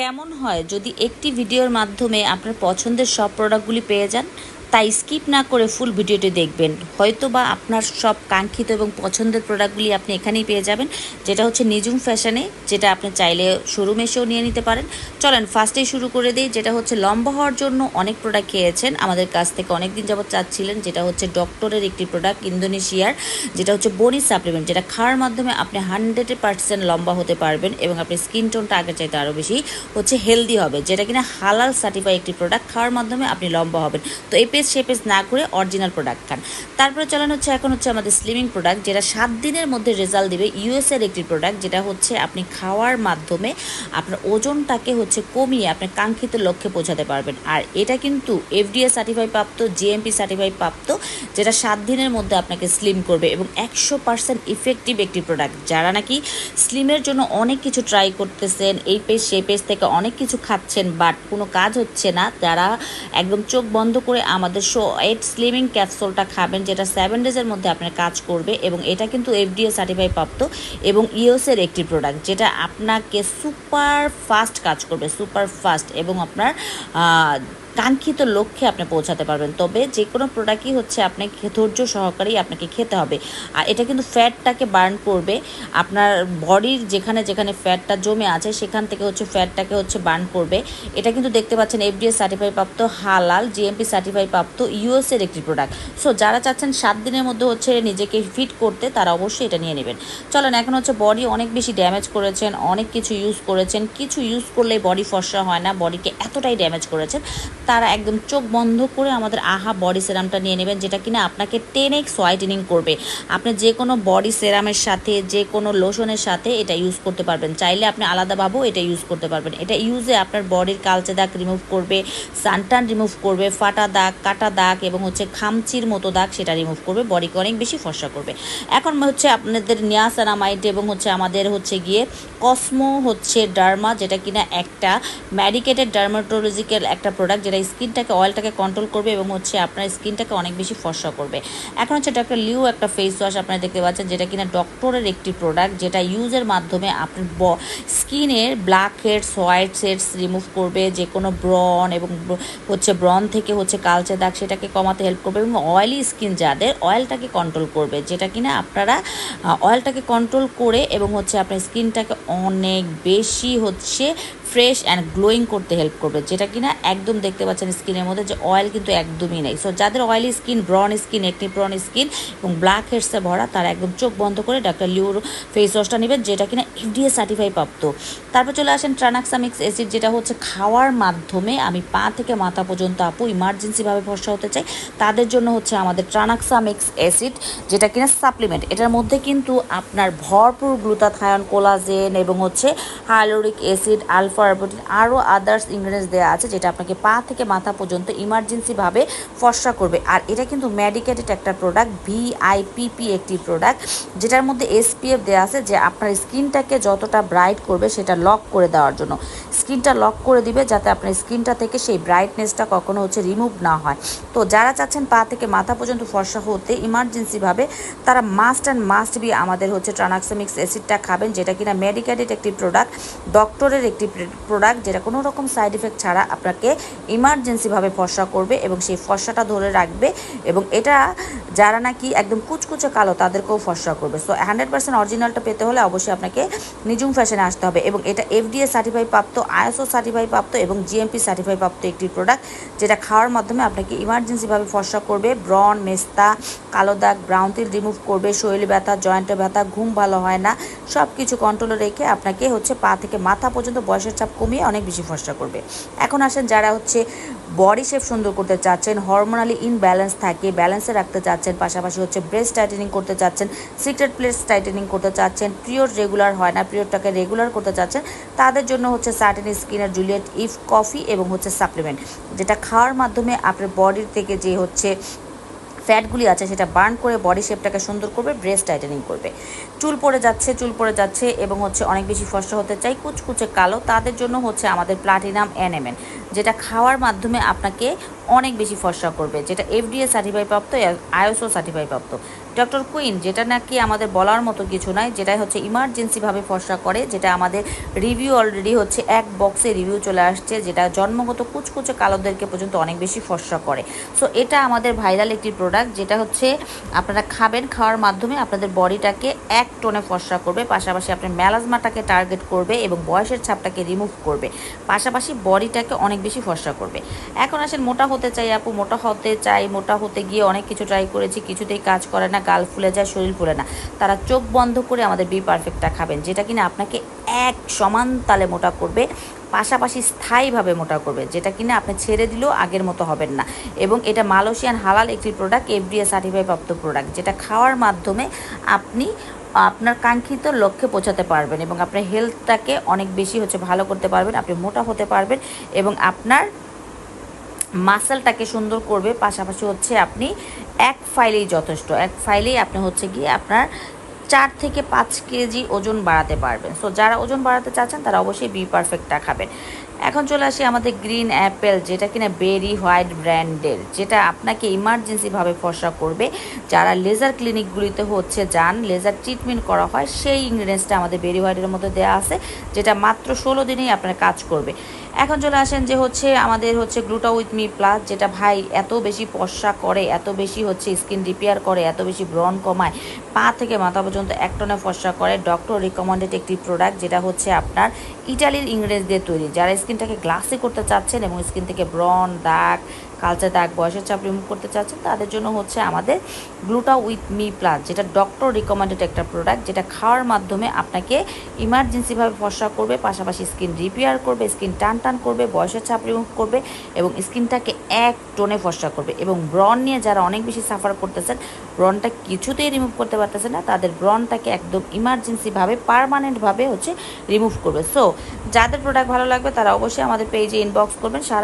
কেমন হয় যদি একটি ভিডিওর মাধ্যমে আপনার পছন্দের সব প্রোডাক্টগুলি পেয়ে যান? তাই স্কিপ না করে ফুল ভিডিওটি দেখবেন। হয়তো বা আপনার সব কাঙ্ক্ষিত এবং পছন্দের প্রোডাক্টগুলি আপনি এখানেই পেয়ে যাবেন, যেটা হচ্ছে নিজুম ফ্যাশনে, যেটা আপনি চাইলে শোরুম এসেও নিয়ে নিতে পারেন। চলেন ফার্স্টেই শুরু করে দিই, যেটা হচ্ছে লম্বা হওয়ার জন্য অনেক প্রোডাক্ট খেয়েছেন আমাদের কাছ থেকে, অনেক দিন যাবত চাচ্ছিলেন, যেটা হচ্ছে ডক্টরের একটি প্রোডাক্ট ইন্দোনেশিয়ার, যেটা হচ্ছে বডি সাপ্লিমেন্ট, যেটা খাওয়ার মাধ্যমে আপনি 100% লম্বা হতে পারবেন এবং আপনি স্কিন টোনটা আগের চাইতে আরও বেশি হচ্ছে হেলদি হবে, যেটা কিনা হালাল সার্টিফাই একটি প্রোডাক্ট। খাওয়ার মাধ্যমে আপনি লম্বা হবেন। তো এই পেজ সে পেজ না করে অরিজিনাল প্রোডাক্ট খান। তারপরে চলেন হচ্ছে এখন হচ্ছে আমাদের স্লিমিং প্রোডাক্ট, যেটা 7 দিনের মধ্যে রেজাল্ট দিবে। ইউএসএর একটি প্রোডাক্ট, যেটা হচ্ছে আপনি খাওয়ার মাধ্যমে আপনার ওজনটাকে হচ্ছে কমিয়ে আপনি কাঙ্ক্ষিত লক্ষ্যে পৌঁছাতে পারবেন। আর এটা কিন্তু এফডিএ সার্টিফাই প্রাপ্ত, জিএমপি সার্টিফাই প্রাপ্ত, যেটা 7 দিনের মধ্যে আপনাকে স্লিম করবে এবং 100% ইফেক্টিভ একটি প্রোডাক্ট। যারা নাকি স্লিমের জন্য অনেক কিছু ট্রাই করতেছেন, এই পেজ সেই পেজ থেকে অনেক কিছু খাচ্ছেন, বাট কোনো কাজ হচ্ছে না, যারা একদম চোখ বন্ধ করে আমাদের শো8 স্লিমিং ক্যাপসুলটা খাবেন, যেটা 7 ডেজের মধ্যে আপনার কাজ করবে এবং এটা কিন্তু এফডিএ সার্টিফাই প্রাপ্ত এবং ইউএসের একটি প্রোডাক্ট, যেটা আপনাকে সুপার ফাস্ট কাজ করবে, সুপার ফাস্ট, এবং আপনার কাঙ্ক্ষিত লক্ষ্যে আপনি পৌঁছাতে পারবেন। তবে যে কোনো প্রোডাক্টই হচ্ছে আপনাকে ধৈর্য সহকারেই আপনাকে খেতে হবে। আর এটা কিন্তু ফ্যাটটাকে বার্ন করবে, আপনার বডির যেখানে যেখানে ফ্যাটটা জমে আছে সেখান থেকে হচ্ছে ফ্যাটটাকে হচ্ছে বার্ন করবে। এটা কিন্তু দেখতে পাচ্ছেন এফডিএ সার্টিফাই প্রাপ্ত, হালাল, জিএমপি সার্টিফাই প্রাপ্ত, ইউএসের একটি প্রোডাক্ট। সো যারা চাচ্ছেন 7 দিনের মধ্যে হচ্ছে নিজেকে ফিট করতে, তারা অবশ্যই এটা নিয়ে নেবেন। চলেন এখন হচ্ছে বডি অনেক বেশি ড্যামেজ করেছেন, অনেক কিছু ইউজ করেছেন, কিছু ইউজ করলে বডি ফর্সা হয় না, বডিকে এতটাই ড্যামেজ করেছেন, তারা একদম চোখ বন্ধ করে আমাদের আহা বডি সেরামটা নিয়ে নেবেন, যেটা কিনা আপনাকে 10x হোয়াইটেনিং করবে। আপনি যে কোনো বডি সেরামের সাথে, যে কোনো লোশনের সাথে এটা ইউজ করতে পারবেন। চাইলে আপনি আলাদাভাবেও এটা ইউজ করতে পারবেন। এটা ইউজে আপনার বডির কালচে দাগ রিমুভ করবে, সানটান রিমুভ করবে, ফাটা দাগ, কাটা দাগ এবং হচ্ছে খামচির মতো দাগ সেটা রিমুভ করবে, বডিকে অনেক বেশি ফর্সা করবে। এখন হচ্ছে আপনাদের নিয়াসানামাইড এবং হচ্ছে আমাদের হচ্ছে গিয়ে কসমো হচ্ছে ডার্মা, যেটা কিনা একটা মেডিকেটেড ডার্মাটোলজিক্যাল একটা প্রোডাক্ট, যেটা স্কিনটাকে অয়েলটাকে কন্ট্রোল করবে এবং হচ্ছে আপনার স্কিনটাকে অনেক বেশি ফর্সা করবে। এখন হচ্ছে ডক্টর লিউ একটা ফেস ওয়াশ আপনারা দেখতে পাচ্ছেন, যেটা কিনা ডক্টরের একটি প্রোডাক্ট, যেটা ইউজের মাধ্যমে আপনার স্কিনের blackheads, whiteheads remove করবে, যে কোনো ব্রন এবং হচ্ছে ব্রন থেকে হচ্ছে কালচে দাগ সেটাকে কমাতে হেল্প করবে এবং অয়েলি স্কিন যাদের, অয়েলটাকে কন্ট্রোল করবে, যেটা কিনা আপনারা অয়েলটাকে কন্ট্রোল করে এবং হচ্ছে আপনার স্কিনটাকে অনেক বেশি হচ্ছে ফ্রেশ অ্যান্ড গ্লোয়িং করতে হেল্প করবে, যেটা কিনা একদম দেখতে পাচ্ছেন স্কিনের মধ্যে যে অয়েল কিন্তু একদমই নেই। সো যাদের oily skin, prone skin, acne prone skin এবং ব্ল্যাক হেডসে ভরা, তারা একদম চোখ বন্ধ করে ডাক্তার লিউর ফেস ওয়াশটা নেবেন, যেটা কিনা এফডিএ সার্টিফাই প্রাপ্ত। তারপর চলে আসেন ট্রানাক্সামিক্স অ্যাসিড, যেটা হচ্ছে খাওয়ার মাধ্যমে আমি পা থেকে মাথা পর্যন্ত আপু ইমার্জেন্সিভাবে ফর্সা হতে চাই, তাদের জন্য হচ্ছে আমাদের ট্রানাক্সামিক্স অ্যাসিড, যেটা কিনা সাপ্লিমেন্ট। এটার মধ্যে কিন্তু আপনার ভরপুর গ্লুটাথায়ন, কোলাজেন এবং হচ্ছে হাইলোরিক অ্যাসিড, আলফা আরবুটিন, আরও আদার্স ইনগ্রিডিয়েন্টস দেওয়া আছে, যেটা আপনাকে পা থেকে মাথা পর্যন্ত ইমার্জেন্সিভাবে ফর্সা করবে। আর এটা কিন্তু মেডিকেটেড একটা প্রোডাক্ট, ভিআইপিপি একটি প্রোডাক্ট, যেটার মধ্যে এসপিএফ দেওয়া আছে, যে আপনার স্কিনটাকে যতটা ব্রাইট করবে সেটা লক করে দেওয়ার জন্য, স্কিনটা লক করে দিবে, যাতে আপনার স্কিনটা থেকে সেই ব্রাইটনেসটা কখনো হচ্ছে রিমুভ না হয়। তো যারা চাচ্ছেন পা থেকে মাথা পর্যন্ত ফর্সা হতে ইমার্জেন্সিভাবে, তারা মাস্ট অ্যান্ড মাস্ট বি আমাদের হচ্ছে ট্রানাক্সামিক্স অ্যাসিডটা খাবেন, যেটা কিনা মেডিকেটেড একটি প্রোডাক্ট, ডক্টরের একটি প্রোডাক্ট, যেটা কোনো রকম সাইড এফেক্ট ছাড়া আপনাকে ইমার্জেন্সিভাবে ফর্সা করবে এবং সেই ফর্সাটা ধরে রাখবে, এবং এটা যারা নাকি একদম কুচকুচে কালো তাদেরকেও ফর্সা করবে। সো 100% অরিজিনালটা পেতে হলে অবশ্যই আপনাকে নিজুম ফ্যাশনে আসতে হবে এবং এটা এফডিএ সার্টিফাই প্রাপ্ত, আইএসও সার্টিফাই প্রাপ্ত এবং জিএমপি সার্টিফাই প্রাপ্ত একটি প্রোডাক্ট, যেটা খাওয়ার মাধ্যমে আপনাকে ইমার্জেন্সিভাবে ফর্সা করবে, ব্রন, মেস্তা, কালো দাগ, ব্রাউন তিল রিমুভ করবে, শরীরে ব্যথা, জয়েন্টে ব্যথা, ঘুম ভালো হয় না, সব কিছু কন্ট্রোলে রেখে আপনাকে হচ্ছে পা থেকে মাথা পর্যন্ত বয়সের চাপ কমিয়ে অনেক বেশি ফর্সা করবে। এখন আসেন যারা হচ্ছে বডি শেপ সুন্দর করতে চাচ্ছেন, হরমোনালি ইনব্যালেন্স থাকে, ব্যালেন্সে রাখতে চাচ্ছেন, পাশাপাশি হচ্ছে ব্রেস্ট টাইটেনিং করতে চাচ্ছেন, সিক্রেট প্লেস টাইটেনিং করতে চাচ্ছেন, পিরিয়ড রেগুলার হয় না, পিরিয়ডটাকে রেগুলার করতে চাচ্ছেন, তাদের জন্য হচ্ছে সার্টেন স্কিনের জুলিয়েট ইফ কফি এবং হচ্ছে সাপ্লিমেন্ট, যেটা খাওয়ার মাধ্যমে আপনার বডির থেকে যে হচ্ছে ফ্যাটগুলি আছে সেটা বার্ন করে বডি শেপটাকে সুন্দর করবে, ব্রেস্ট টাইটেনিং করবে। চুল পড়ে যাচ্ছে এবং হচ্ছে অনেক বেশি ফর্সা হতে চাই, কুচকুচে কালো, তাদের জন্য হচ্ছে আমাদের প্লাটিনাম এনএমএন, যেটা খাওয়ার মাধ্যমে আপনাকে অনেক বেশি ফর্সা করবে, যেটা FDA সার্টিফাই প্রাপ্ত, ISO সার্টিফাই প্রাপ্ত। ডক্টর কুইন, যেটা নাকি আমাদের বলার মতো কিছু নয়, যেটা হচ্ছে ইমার্জেন্সিভাবে ফর্সা করে, যেটা আমাদের রিভিউ অলরেডি হচ্ছে 1 বক্সে রিভিউ চলে আসছে, যেটা জন্মগত কুচকুচে কালোদেরকে পর্যন্ত অনেক বেশি ফর্সা করে। সো এটা আমাদের ভাইরাল একটি প্রোডাক্ট, যেটা হচ্ছে আপনারা খাবেন, খাওয়ার মাধ্যমে আপনাদের বডিটাকে এক টোনে ফর্সা করবে, পাশাপাশি আপনার মেলাজমাটাকে টার্গেট করবে এবং বয়সের ছাপটাকে রিমুভ করবে, পাশাপাশি বডিটাকে অনেক বেশি ফর্সা করবে। এখন আসেন, মোটা হতে চাই আপু, মোটা হতে চাই, মোটা হতে গিয়ে অনেক কিছু ট্রাই করেছি, কিছুতেই কাজ করে না, গাল ফুলে যায়, শরীর ফুলে না। তারা চোখ বন্ধ করে আমাদের বি পারফেক্টটা খাবেন, যেটা কিনা আপনাকে এক সমান তালে মোটা করবে, পাশাপাশি স্থায়ীভাবে মোটা করবে, যেটা কিনা আপনি ছেড়ে দিলেও আগের মতো হবেন না। এবং এটা মালয়েশিয়ান হালাল একটি প্রোডাক্ট, FDA সার্টিফাই প্রাপ্ত প্রোডাক্ট, যেটা খাওয়ার মাধ্যমে আপনি আপনার কাঙ্ক্ষিত লক্ষ্যে পৌঁছাতে পারবেন এবং আপনার হেলথটাকে অনেক বেশি হচ্ছে ভালো করতে পারবেন, আপনি মোটা হতে পারবেন এবং আপনার মাসেলটাকে সুন্দর করবে, পাশাপাশি হচ্ছে আপনি এক ফাইলেই যথেষ্ট, এক ফাইলেই আপনি হচ্ছে গিয়ে আপনার 4 থেকে 5 কেজি ওজন বাড়াতে পারবেন। সো যারা ওজন বাড়াতে চাচ্ছেন তারা অবশ্যই বি পারফেক্টটা খাবেন। এখন চলে আসি আমাদের গ্রিন অ্যাপেল, যেটা কিনা বেরি হোয়াইট ব্র্যান্ডের, যেটা আপনাকে ইমার্জেন্সিভাবে ফর্সা করবে। যারা লেজার ক্লিনিকগুলিতে হচ্ছে যান, লেজার ট্রিটমেন্ট করা হয়, সেই ইনগ্রিডিয়েন্টসটা আমাদের বেরি হোয়াইটের মধ্যে দেওয়া আছে, যেটা মাত্র 16 দিনেই আপনার কাজ করবে। এখন চলে আসেন যে হচ্ছে আমাদের হচ্ছে গ্লুটা উইথ মি প্লাস, যেটা ভাই এত বেশি ফর্সা করে, এত বেশি হচ্ছে স্কিন রিপেয়ার করে, এত বেশি ব্রণ কমায়, পা থেকে মাথা পর্যন্ত এক টনে ফর্সা করে। ডক্টর রিকমেন্ডেড একটি প্রোডাক্ট, যেটা হচ্ছে আপনার ইটালির ইংরেজ দিয়ে তৈরি। যারা স্কিনটাকে গ্লাসি করতে চাচ্ছেন এবং স্কিন থেকে ব্রণ, দাগ, কালচে দাগ, বয়সের চাপ রিমুভ করতে চাচ্ছেন, তাদের জন্য হচ্ছে আমাদের গ্লুটা উইথ মি প্লাস, যেটা ডক্টর রিকমেন্ডেড একটা প্রোডাক্ট, যেটা খাওয়ার মাধ্যমে আপনাকে ইমার্জেন্সিভাবে ফর্সা করবে, পাশাপাশি স্কিন রিপেয়ার করবে, স্কিন টান টান করবে, বয়সের চাপ রিমুভ করবে এবং স্কিনটাকে এক টোনে ফর্সা করবে। এবং ব্রণ নিয়ে যারা অনেক বেশি সাফার করতেছেন, ব্রণটা কিছুতেই রিমুভ করতে পারতেছে না, তাদের ব্রণটাকে একদম ইমার্জেন্সিভাবে পার্মানেন্টভাবে হচ্ছে রিমুভ করবে। সো যাদের প্রোডাক্ট ভালো লাগবে তারা অবশ্যই আমাদের পেজে ইনবক্স করবেন। সারা